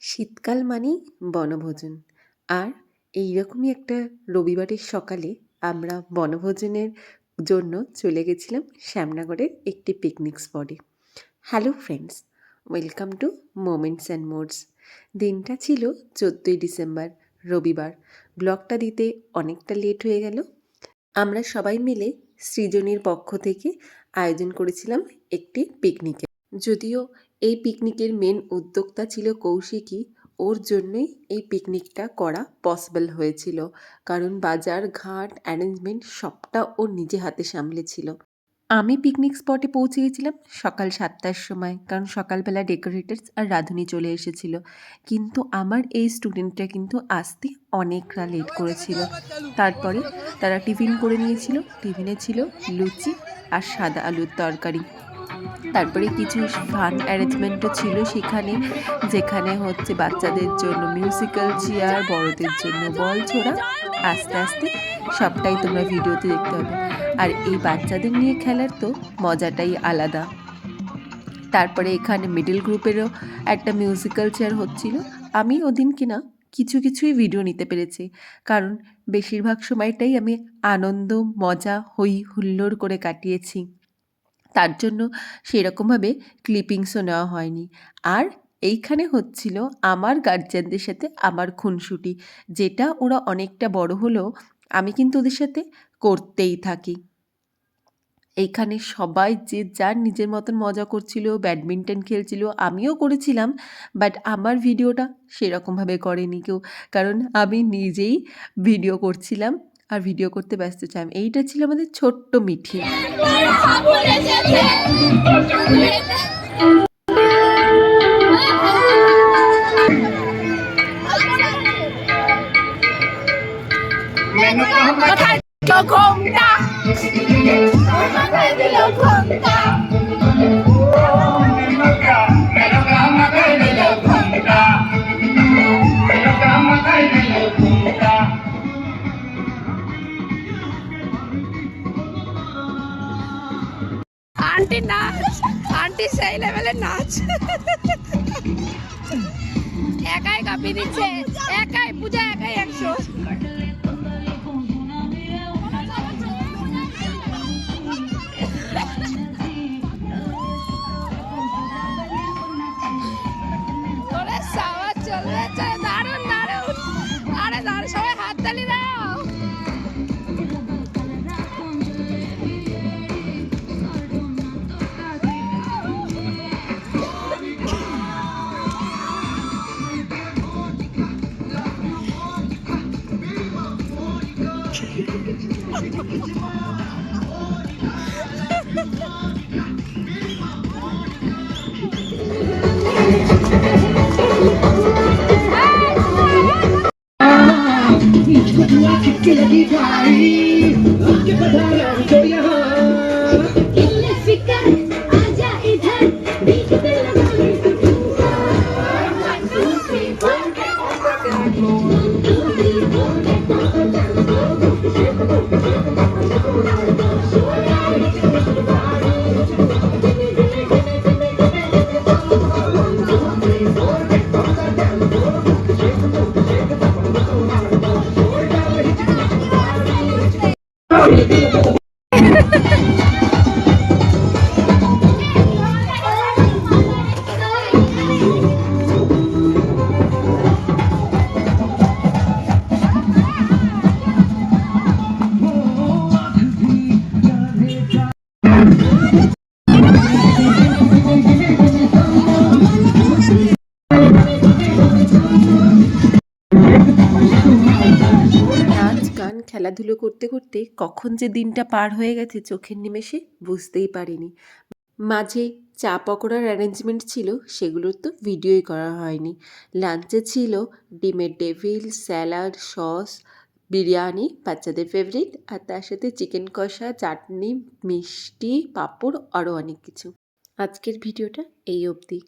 শীতকাল মানেই বনভোজন। আর এইরকমই একটা রবিবারের সকালে আমরা বনভোজনের জন্য চলে গেছিলাম শ্যামনগরের একটি পিকনিক স্পটে। Hello friends, welcome to moments and modes. দিনটা ছিল 14ই ডিসেম্বর, রবিবার। ব্লগটা দিতে অনেকটা লেট হয়ে গেল। আমরা সবাই মিলে সৃজনীর পক্ষ থেকে আয়োজন করেছিলাম একটি পিকনিকের। যদিও এই পিকনিকের মেন উদ্যোক্তা ছিল কৌশিকী, ওর জন্যই এই পিকনিকটা করা পসিবল হয়েছিল, কারণ বাজার ঘাট অ্যারেঞ্জমেন্ট সবটা ও নিজে হাতে সামলেছিল। আমি পিকনিক স্পটে পৌঁছে গেছিলাম সকাল 7টার সময়, কারণ সকালবেলা ডেকোরেটার্স আর রাঁধুনি চলে এসেছিল। কিন্তু আমার এই স্টুডেন্টরা কিন্তু আসতে অনেকটা লেট করেছিল। তারপরে তারা টিফিন করে নিয়েছিল। টিফিনে ছিল লুচি আর সাদা আলুর তরকারি। তারপরে কিছু ফান অ্যারেঞ্জমেন্টও ছিল সেখানে, যেখানে হচ্ছে বাচ্চাদের জন্য মিউজিক্যাল চেয়ার, বড়দের জন্য বল ছোড়া। আস্তে আস্তে সবটাই তোমরা ভিডিওতে দেখতে হবে। আর এই বাচ্চাদের নিয়ে খেলার তো মজাটাই আলাদা। তারপরে এখানে মিডল গ্রুপেরও একটা মিউজিক্যাল চেয়ার হচ্ছিল। আমি ওদিন কিনা কিছুই ভিডিও নিতে পেরেছি, কারণ বেশিরভাগ সময়টাই আমি আনন্দ, মজা, হই হুল্লোড় করে কাটিয়েছি। তার জন্য সেরকমভাবে ক্লিপিংসও নেওয়া হয়নি। আর এইখানে হচ্ছিল আমার গার্জিয়ানদের সাথে আমার খুনসুটি, যেটা ওরা অনেকটা বড় হলেও আমি কিন্তু ওদের সাথে করতেই থাকি। এইখানে সবাই যে যার নিজের মতন মজা করছিল, ব্যাডমিন্টন খেলছিল, আমিও করেছিলাম। বাট আমার ভিডিওটা সেরকমভাবে করেনি কেউ, কারণ আমি নিজেই ভিডিও করছিলাম আর ভিডিও করতে ব্যস্ত ছিলাম। এইটা ছিল আমাদের ছোট্ট মিঠি। আন্টি নাচ, আন্টি সেই লেভেলের নাচ, একাই কাঁপিয়ে দিচ্ছে, একাই পূজা, একাই 100। চলবে, দারুণ দারুণ, আরে দারুণ, সবাই হাততালি দাও। খেলাধুলো করতে করতে কখন যে দিনটা পার হয়ে গেছে চোখের নিমেষে বুঝতেই পারিনি। মাঝে চা পকোড়ার অ্যারেঞ্জমেন্ট ছিল, সেগুলোর তো ভিডিওই করা হয়নি। লাঞ্চে ছিল ডিমের ডেভিল, স্যালাড, সস, বিরিয়ানি বাচ্চাদের ফেভারিট, আর তার সাথে চিকেন কষা, চাটনি, মিষ্টি, পাঁপড়, আরও অনেক কিছু। আজকের ভিডিওটা এই অবধি।